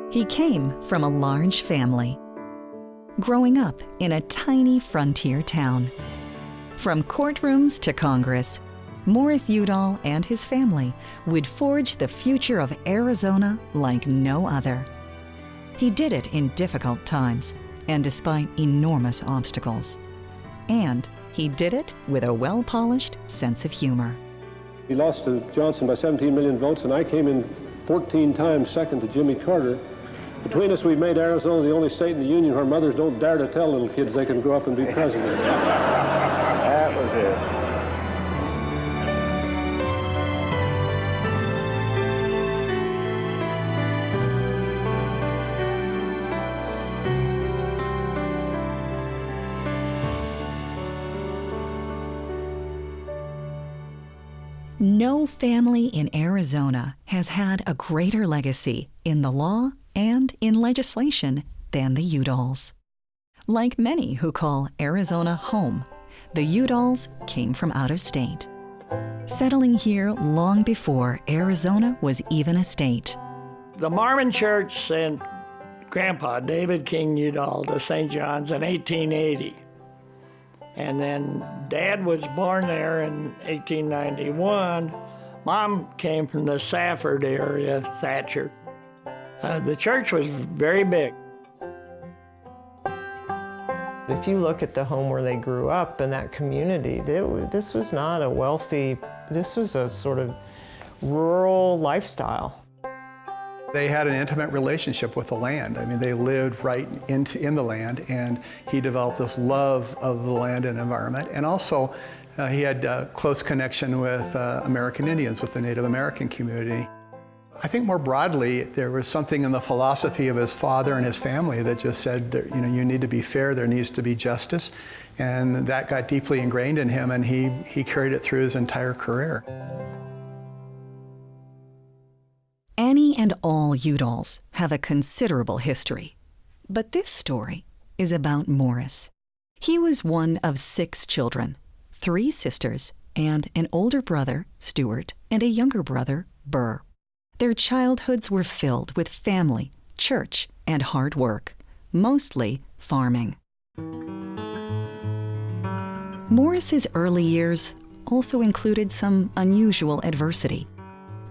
He came from a large family, growing up in a tiny frontier town. From courtrooms to Congress, Morris Udall and his family would forge the future of Arizona like no other. He did it in difficult times and despite enormous obstacles. And he did it with a well-polished sense of humor. He lost to Johnson by 17 million votes, and I came in 14 times second to Jimmy Carter. Between us, we've made Arizona the only state in the union where mothers don't dare to tell little kids they can grow up and be president. That was it. No family in Arizona has had a greater legacy in the law and in legislation than the Udalls. Like many who call Arizona home, the Udalls came from out of state, settling here long before Arizona was even a state. The Mormon Church sent Grandpa David King Udall to St. John's in 1880. And then Dad was born there in 1891. Mom came from the Safford area, Thatcher. The church was very big. If you look at the home where they grew up and that community, this was not a wealthy, this was a sort of rural lifestyle. They had an intimate relationship with the land. I mean, they lived right in the land, and he developed this love of the land and environment. And also, he had a close connection with American Indians, with the Native American community. I think more broadly, there was something in the philosophy of his father and his family that just said, that, you know, you need to be fair, there needs to be justice. And that got deeply ingrained in him, and he carried it through his entire career. Any and all Udalls have a considerable history, but this story is about Morris. He was one of 6 children, 3 sisters, and an older brother, Stuart, and a younger brother, Burr. Their childhoods were filled with family, church, and hard work, mostly farming. Morris's early years also included some unusual adversity.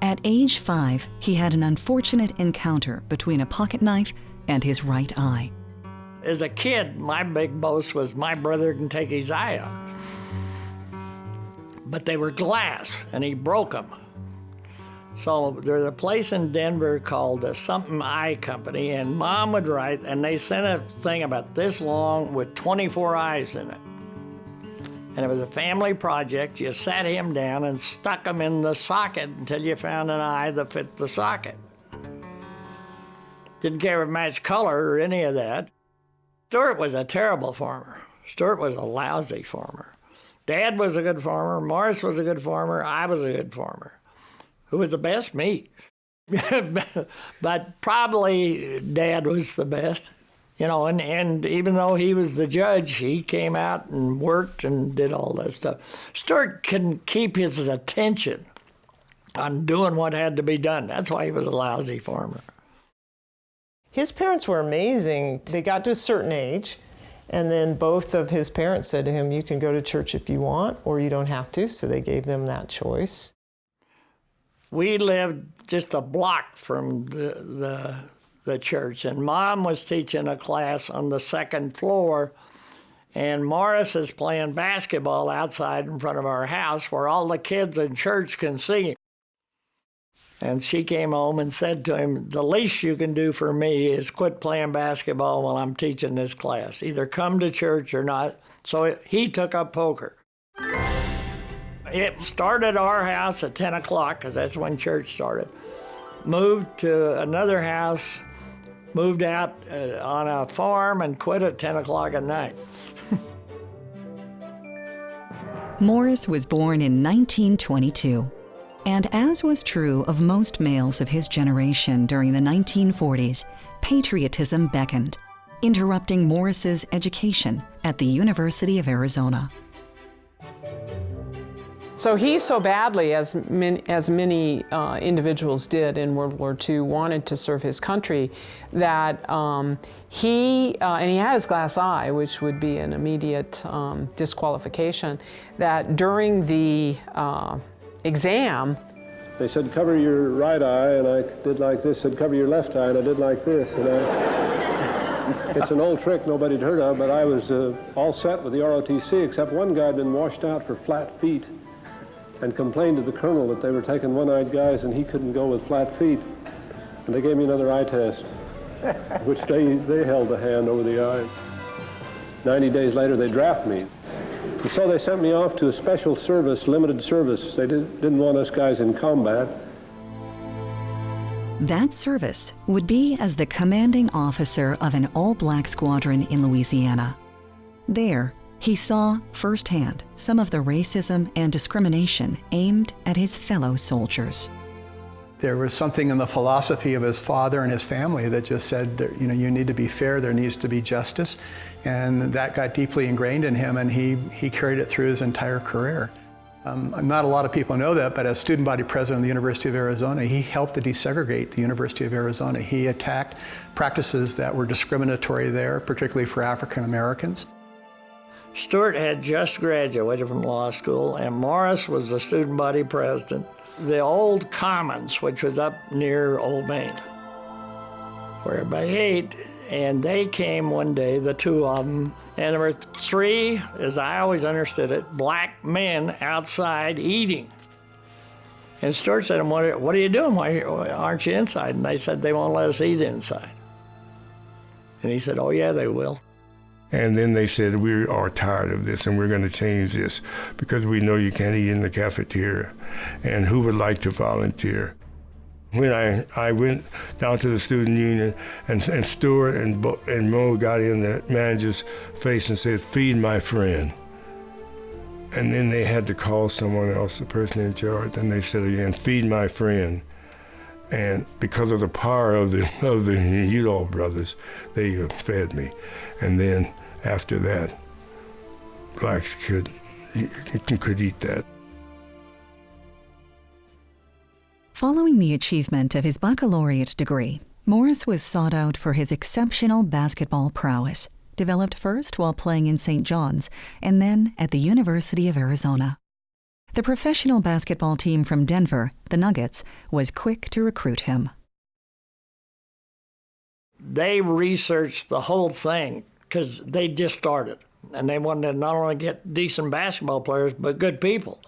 At age 5, he had an unfortunate encounter between a pocket knife and his right eye. As a kid, my big boast was my brother can take his eye out. But they were glass, and he broke them. So there's a place in Denver called the Something Eye Company, and Mom would write, and they sent a thing about this long with 24 eyes in it. And it was a family project. You sat him down and stuck him in the socket until you found an eye that fit the socket. Didn't care if it matched color or any of that. Stuart was a terrible farmer. Stuart was a lousy farmer. Dad was a good farmer. Morris was a good farmer. I was a good farmer. Who was the best? Me. But probably Dad was the best. You know, and even though he was the judge, he came out and worked and did all that stuff. Stuart couldn't keep his attention on doing what had to be done. That's why he was a lousy farmer. His parents were amazing. They got to a certain age, and then both of his parents said to him, you can go to church if you want, or you don't have to, so they gave them that choice. We lived just a block from the church, and Mom was teaching a class on the 2nd floor, and Morris is playing basketball outside in front of our house where all the kids in church can see him. And she came home and said to him, the least you can do for me is quit playing basketball while I'm teaching this class. Either come to church or not. So he took up poker. It started at our house at 10 o'clock, because that's when church started. Moved to another house, moved out on a farm, and quit at 10 o'clock at night. Morris was born in 1922, and as was true of most males of his generation during the 1940s, patriotism beckoned, interrupting Morris's education at the University of Arizona. So he so badly, as many individuals did in World War II, wanted to serve his country, that and he had his glass eye, which would be an immediate disqualification, that during the exam, they said, cover your right eye, and I did like this. Said, cover your left eye, and I did like this. And it's an old trick nobody'd heard of, but I was all set with the ROTC, except one guy had been washed out for flat feet and complained to the colonel that they were taking one-eyed guys and he couldn't go with flat feet. And they gave me another eye test, which they held the hand over the eye. 90 days later, they drafted me. And so they sent me off to a special service, limited service. They didn't want us guys in combat. That service would be as the commanding officer of an all-black squadron in Louisiana. There, he saw firsthand some of the racism and discrimination aimed at his fellow soldiers. There was something in the philosophy of his father and his family that just said, that, you know, you need to be fair, there needs to be justice, and that got deeply ingrained in him, and he carried it through his entire career. Not a lot of people know that, but as student body president of the University of Arizona, he helped to desegregate the University of Arizona. He attacked practices that were discriminatory there, particularly for African Americans. Stewart had just graduated from law school, and Morris was the student body president. The old Commons, which was up near Old Main, where everybody ate, and they came one day, the two of them, and there were three, as I always understood it, black men outside eating. And Stewart said to them, what are you doing? Why aren't you inside? And they said, they won't let us eat inside. And he said, oh yeah, they will. And then they said, we are tired of this and we're going to change this because we know you can't eat in the cafeteria. And who would like to volunteer? When I went down to the student union and Stewart and Mo got in the manager's face and said, feed my friend. And then they had to call someone else, the person in charge, and they said again, feed my friend. And because of the power of the Udall brothers, they fed me. And then after that, blacks could eat that. Following the achievement of his baccalaureate degree, Morris was sought out for his exceptional basketball prowess, developed first while playing in St. John's and then at the University of Arizona. The professional basketball team from Denver, the Nuggets, was quick to recruit him. They researched the whole thing because they just started, and they wanted to not only get decent basketball players, but good people.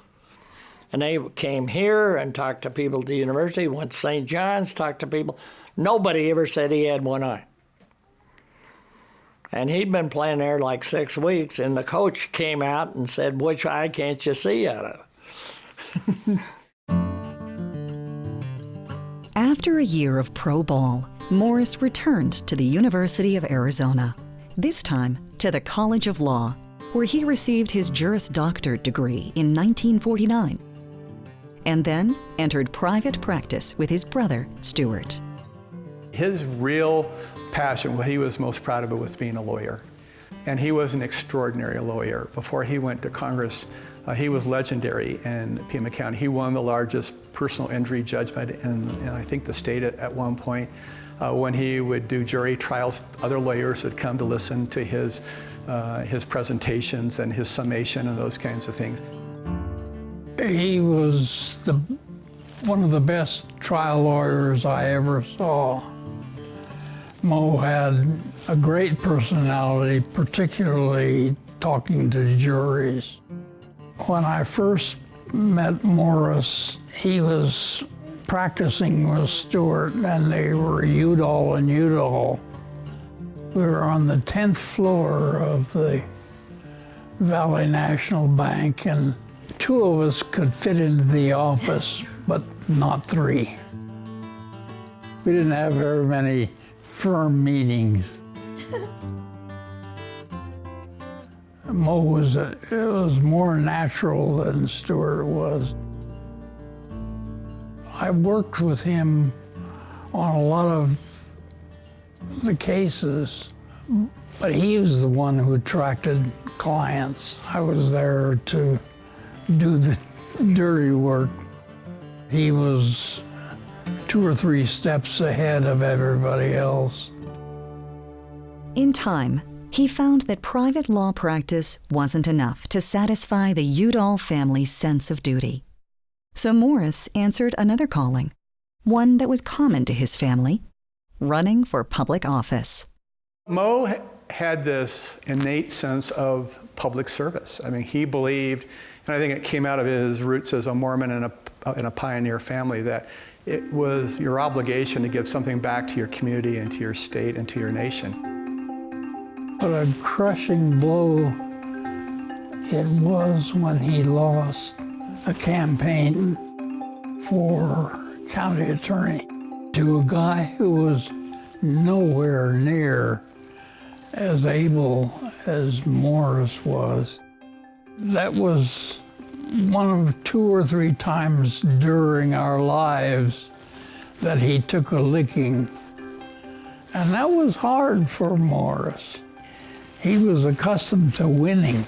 And they came here and talked to people at the university, went to St. John's, talked to people. Nobody ever said he had one eye. And he'd been playing there like 6 weeks, and the coach came out and said, which eye can't you see out of? After a year of pro ball, Morris returned to the University of Arizona, this time to the College of Law, where he received his Juris Doctor degree in 1949, and then entered private practice with his brother, Stewart. His real passion, what he was most proud of, was being a lawyer. And he was an extraordinary lawyer. Before he went to Congress, he was legendary in Pima County. He won the largest personal injury judgment in I think the state at one point. When he would do jury trials, other lawyers would come to listen to his presentations and his summation and those kinds of things. He was one of the best trial lawyers I ever saw. Mo had a great personality, particularly talking to juries. When I first met Morris, he was practicing with Stewart, and they were Udall and Udall. We were on the 10th floor of the Valley National Bank, and 2 of us could fit into the office, but not 3. We didn't have very many firm meetings. Mo was more natural than Stewart was. I worked with him on a lot of the cases, but he was the one who attracted clients. I was there to do dirty work. He was 2 or 3 steps ahead of everybody else. In time, he found that private law practice wasn't enough to satisfy the Udall family's sense of duty. So Morris answered another calling, one that was common to his family, running for public office. Mo had this innate sense of public service. I mean, he believed, and I think it came out of his roots as a Mormon in a pioneer family, that it was your obligation to give something back to your community and to your state and to your nation. But a crushing blow it was when he lost a campaign for county attorney to a guy who was nowhere near as able as Morris was. That was one of 2 or 3 times during our lives that he took a licking. And that was hard for Morris. He was accustomed to winning.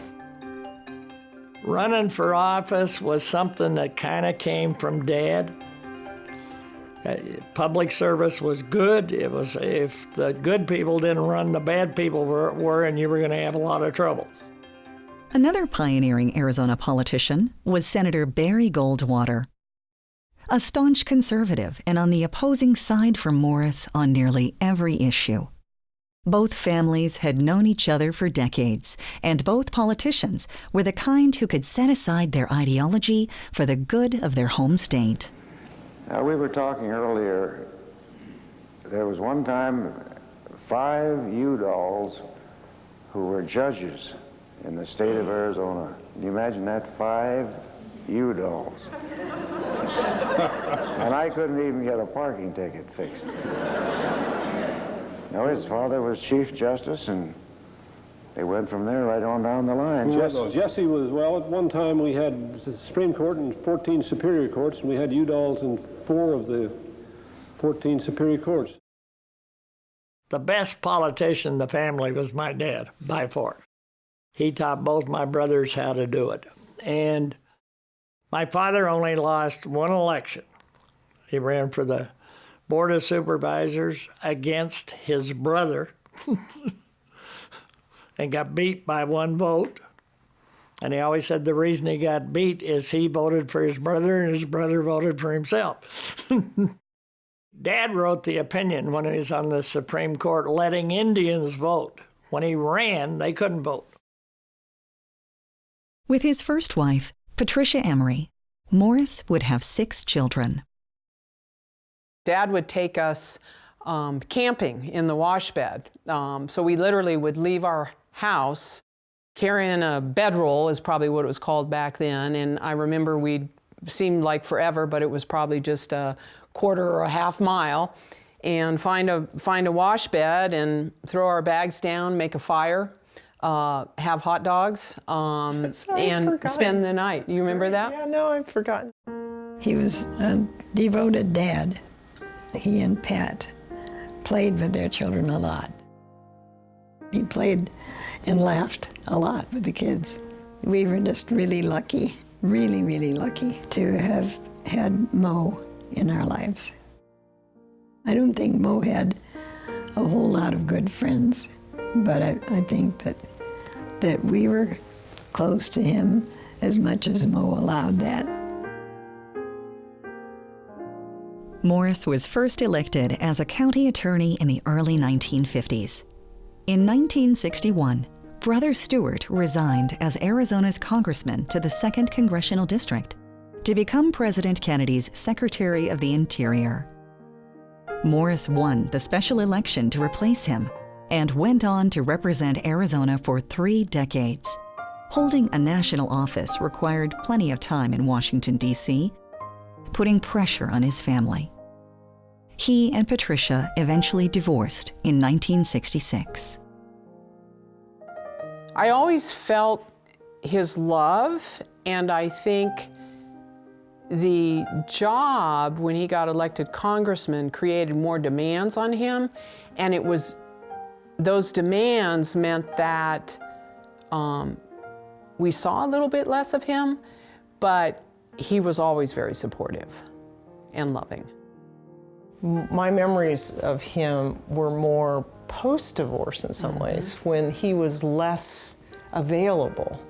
Running for office was something that kind of came from Dad. Public service was good. It was, if the good people didn't run, the bad people were, and you were going to have a lot of trouble. Another pioneering Arizona politician was Senator Barry Goldwater, a staunch conservative and on the opposing side from Morris on nearly every issue. Both families had known each other for decades, and both politicians were the kind who could set aside their ideology for the good of their home state. Now, we were talking earlier, there was one time 5 Udalls who were judges in the state of Arizona. Can you imagine that? 5 Udalls. And I couldn't even get a parking ticket fixed. Now, his father was Chief Justice, and they went from there right on down the line. Jesse was, well, at one time we had the Supreme Court and 14 Superior Courts, and we had Udalls in 4 of the 14 Superior Courts. The best politician in the family was my dad, by far. He taught both my brothers how to do it. And my father only lost 1 election. He ran for the Board of Supervisors against his brother and got beat by 1 vote. And he always said the reason he got beat is he voted for his brother and his brother voted for himself. Dad wrote the opinion when he was on the Supreme Court letting Indians vote. When he ran, they couldn't vote. With his first wife, Patricia Emery, Morris would have 6 children. Dad would take us camping in the wash bed. So we literally would leave our house, carrying a bedroll is probably what it was called back then. And I remember we seemed like forever, but it was probably just a quarter or a half mile, and find a wash bed and throw our bags down, make a fire, have hot dogs, and spend the night. You remember that? Yeah, no, I've forgotten. He was a devoted dad. He and Pat played with their children a lot. He played and laughed a lot with the kids. We were just really lucky, really, really lucky to have had Mo in our lives. I don't think Mo had a whole lot of good friends, but I think that we were close to him as much as Mo allowed that. Morris was first elected as a county attorney in the early 1950s. In 1961, Brother Stewart resigned as Arizona's congressman to the 2nd Congressional District to become President Kennedy's Secretary of the Interior. Morris won the special election to replace him and went on to represent Arizona for 3 decades. Holding a national office required plenty of time in Washington, D.C., putting pressure on his family. He and Patricia eventually divorced in 1966. I always felt his love, and I think the job when he got elected congressman created more demands on him, and it was those demands meant that we saw a little bit less of him, but He was always very supportive and loving. My memories of him were more post-divorce in some ways, when he was less available.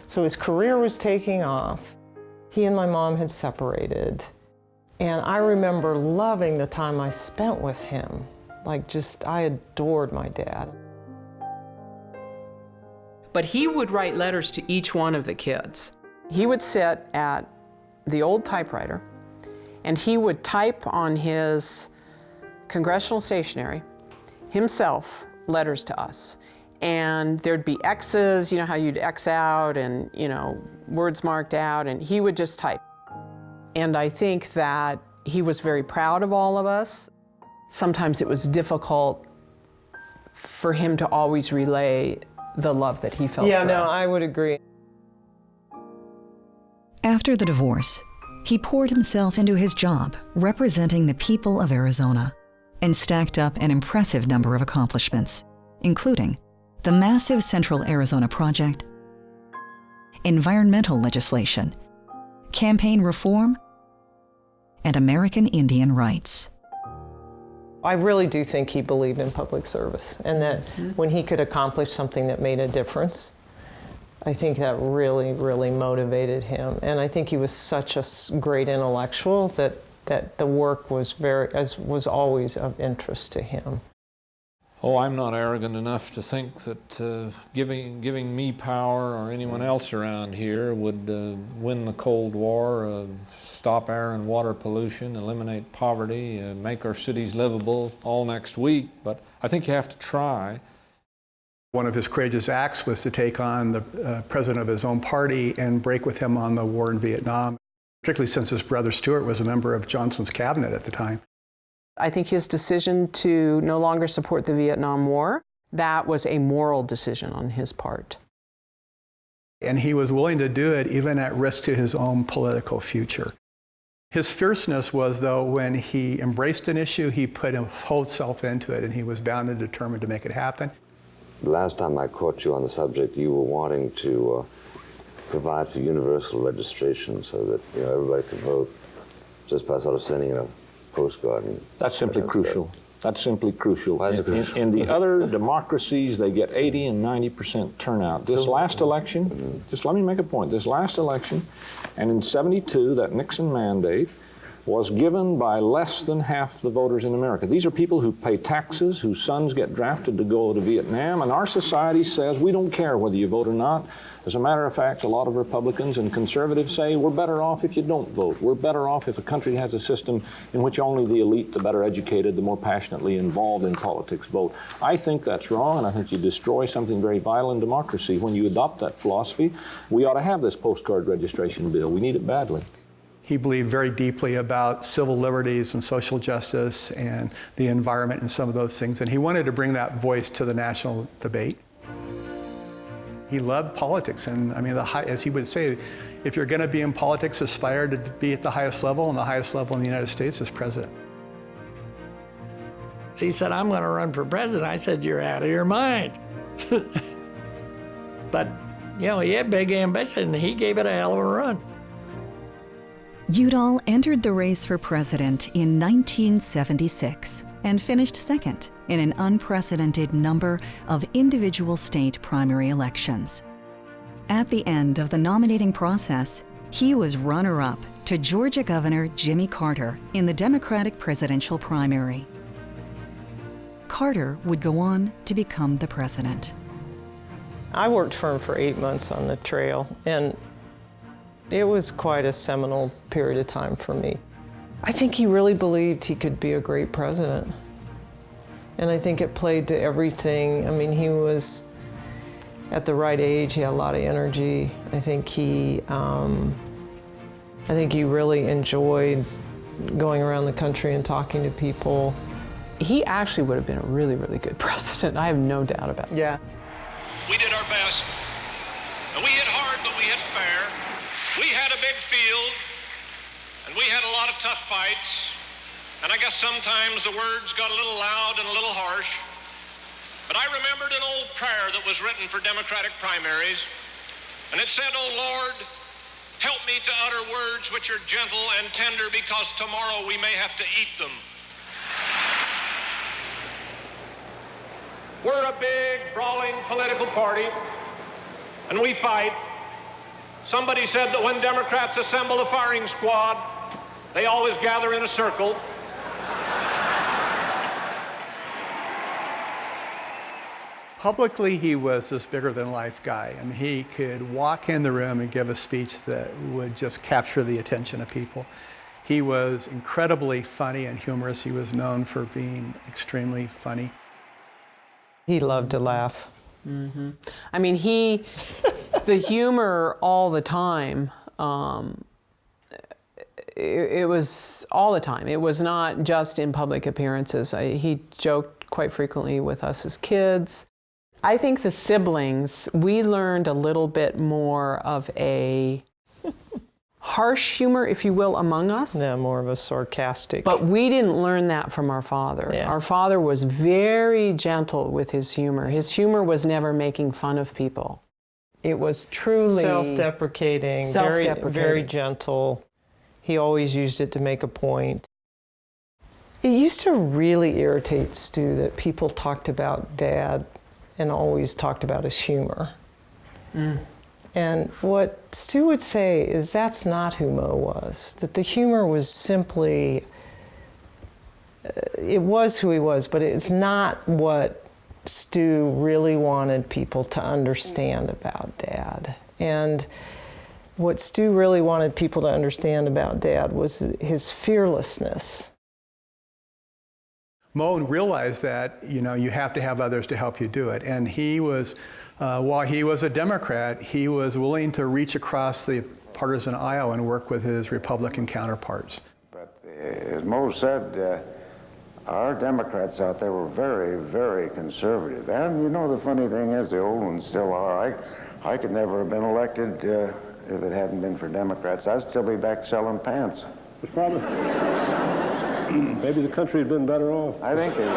So his career was taking off. He and my mom had separated. And I remember loving the time I spent with him. I adored my dad. But he would write letters to each one of the kids. He would sit at the old typewriter, and he would type on his congressional stationery himself letters to us. And there'd be X's, you know how you'd X out and, words marked out, and he would just type. And I think that he was very proud of all of us. Sometimes it was difficult for him to always relay the love that he felt for us. Yeah, no, I would agree. After the divorce, he poured himself into his job representing the people of Arizona and stacked up an impressive number of accomplishments, including the massive Central Arizona Project, environmental legislation, campaign reform, and American Indian rights. I really do think he believed in public service, and that when he could accomplish something that made a difference, I think that really, really motivated him. And I think he was such a great intellectual that the work was always of interest to him. Oh, I'm not arrogant enough to think that giving me power or anyone else around here would win the Cold War, stop air and water pollution, eliminate poverty, make our cities livable all next week, but I think you have to try. One of his courageous acts was to take on the president of his own party and break with him on the war in Vietnam, particularly since his brother Stuart was a member of Johnson's cabinet at the time. I think his decision to no longer support the Vietnam War, that was a moral decision on his part. And he was willing to do it even at risk to his own political future. His fierceness was, though, when he embraced an issue, he put his whole self into it, and he was bound and determined to make it happen. The last time I caught you on the subject, you were wanting to provide for universal registration so that everybody could vote just by sort of sending in a postcard. That's simply crucial. That's simply crucial. Why is it crucial? In the other democracies, they get 80 and 90% turnout. This last election, just let me make a point. This last election, and in '72, that Nixon mandate was given by less than half the voters in America. These are people who pay taxes, whose sons get drafted to go to Vietnam, and our society says we don't care whether you vote or not. As a matter of fact, a lot of Republicans and conservatives say we're better off if you don't vote. We're better off if a country has a system in which only the elite, the better educated, the more passionately involved in politics vote. I think that's wrong, and I think you destroy something very vital in democracy. When you adopt that philosophy, we ought to have this postcard registration bill. We need it badly. He believed very deeply about civil liberties and social justice and the environment and some of those things, and he wanted to bring that voice to the national debate. He loved politics, and I mean, as he would say, if you're going to be in politics, aspire to be at the highest level, and the highest level in the United States is president. He said, I'm going to run for president. I said, you're out of your mind. But, he had big ambition, and he gave it a hell of a run. Udall entered the race for president in 1976 and finished second in an unprecedented number of individual state primary elections. At the end of the nominating process, he was runner-up to Georgia Governor Jimmy Carter in the Democratic presidential primary. Carter would go on to become the president. I worked for him for 8 months on the trail, and it was quite a seminal period of time for me. I think he really believed he could be a great president. And I think it played to everything. I mean, he was at the right age, he had a lot of energy. I think he really enjoyed going around the country and talking to people. He actually would have been a really, really good president. I have no doubt about it. Yeah. We did our best, and we hit hard, but we hit fair. We had a big field, and we had a lot of tough fights, and I guess sometimes the words got a little loud and a little harsh. But I remembered an old prayer that was written for Democratic primaries, and it said, "Oh Lord, Help me to utter words which are gentle and tender, because tomorrow we may have to eat them. We're a big, brawling political party, and we fight. Somebody said that when Democrats assemble a firing squad, they always gather in a circle. Publicly, he was this bigger-than-life guy, and he could walk in the room and give a speech that would just capture the attention of people. He was incredibly funny and humorous. He was known for being extremely funny. He loved to laugh. Mm-hmm. I mean, the humor all the time, it was all the time. It was not just in public appearances. He joked quite frequently with us as kids. I think the siblings, we learned a little bit more of a harsh humor, if you will, among us. Yeah, more of a sarcastic. But we didn't learn that from our father. Yeah. Our father was very gentle with his humor. His humor was never making fun of people. It was truly self-deprecating, very gentle. He always used it to make a point. It used to really irritate Stu that people talked about Dad and always talked about his humor. Mm. And what Stu would say is that's not who Mo was, that the humor was simply, it was who he was, but it's not what Stu really wanted people to understand about Dad. And what Stu really wanted people to understand about Dad was his fearlessness. Mo realized that, you have to have others to help you do it. And he was, while he was a Democrat, he was willing to reach across the partisan aisle and work with his Republican counterparts. But as Mo said, our Democrats out there were very, very conservative. And the funny thing is, the old ones still are. I could never have been elected if it hadn't been for Democrats. I'd still be back selling pants. It's probably... Maybe the country had been better off. I think there's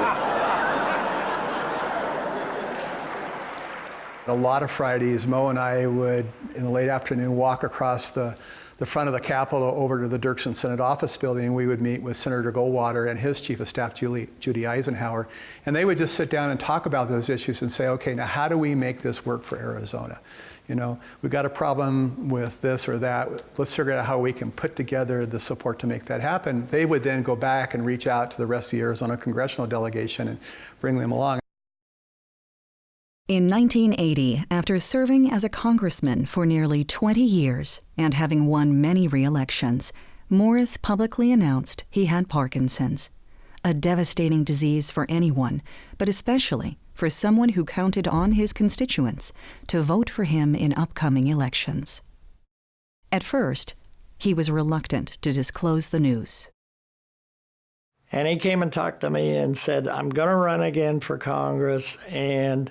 a lot of Fridays, Mo and I would, in the late afternoon, walk across the front of the Capitol over to the Dirksen Senate office building, and we would meet with Senator Goldwater and his chief of staff, Judy Eisenhower, and they would just sit down and talk about those issues and say, okay, now how do we make this work for Arizona? We've got a problem with this or that. Let's figure out how we can put together the support to make that happen. They would then go back and reach out to the rest of the Arizona Congressional delegation and bring them along. In 1980, after serving as a congressman for nearly 20 years and having won many re-elections, Morris publicly announced he had Parkinson's, a devastating disease for anyone, but especially for someone who counted on his constituents to vote for him in upcoming elections. At first, he was reluctant to disclose the news. And he came and talked to me and said, I'm going to run again for Congress, and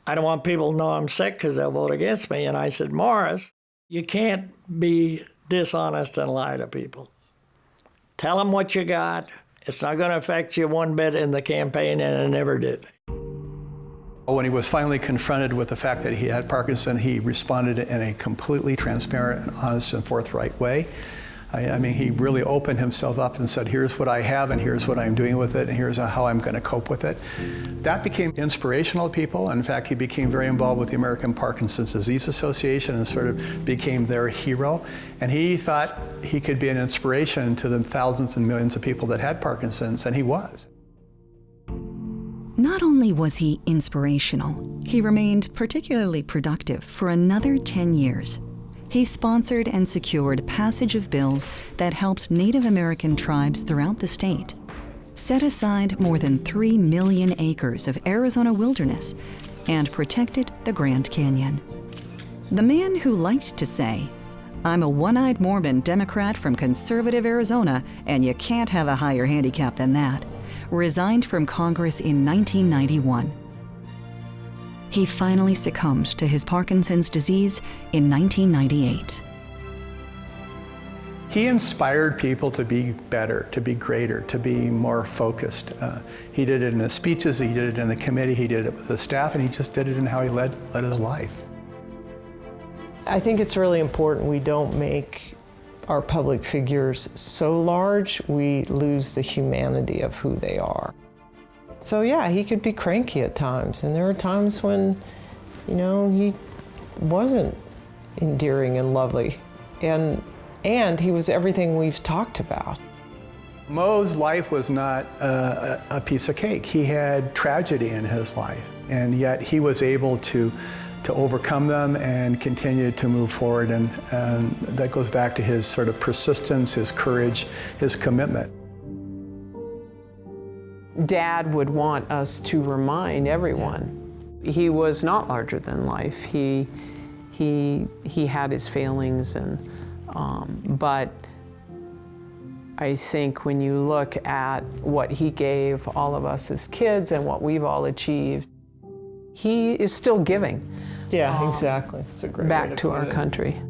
I don't want people to know I'm sick because they'll vote against me. And I said, Morris, you can't be dishonest and lie to people. Tell them what you got. It's not going to affect you one bit in the campaign, and it never did. When he was finally confronted with the fact that he had Parkinson, he responded in a completely transparent, honest, and forthright way. I mean, he really opened himself up and said, here's what I have, and here's what I'm doing with it, and here's how I'm going to cope with it. That became inspirational to people. In fact, he became very involved with the American Parkinson's Disease Association and sort of became their hero. And he thought he could be an inspiration to the thousands and millions of people that had Parkinson's, and he was. Not only was he inspirational, he remained particularly productive for another 10 years. He sponsored and secured passage of bills that helped Native American tribes throughout the state, set aside more than 3 million acres of Arizona wilderness, and protected the Grand Canyon. The man who liked to say, "I'm a one-eyed Mormon Democrat from conservative Arizona, and you can't have a higher handicap than that," resigned from Congress in 1991. He finally succumbed to his Parkinson's disease in 1998. He inspired people to be better, to be greater, to be more focused. He did it in his speeches, he did it in the committee, he did it with the staff, and he just did it in how he led his life. I think it's really important we don't make our public figures so large we lose the humanity of who they are. So yeah, he could be cranky at times, and there are times when, you know, he wasn't endearing and lovely, and he was everything we've talked about. Mo's life was not a piece of cake. He had tragedy in his life, and yet he was able to overcome them and continue to move forward, and that goes back to his sort of persistence, his courage, his commitment. Dad would want us to remind everyone he was not larger than life. He had his failings, and but I think when you look at what he gave all of us as kids and what we've all achieved, he is still giving. Yeah, exactly. It's a great back to our country.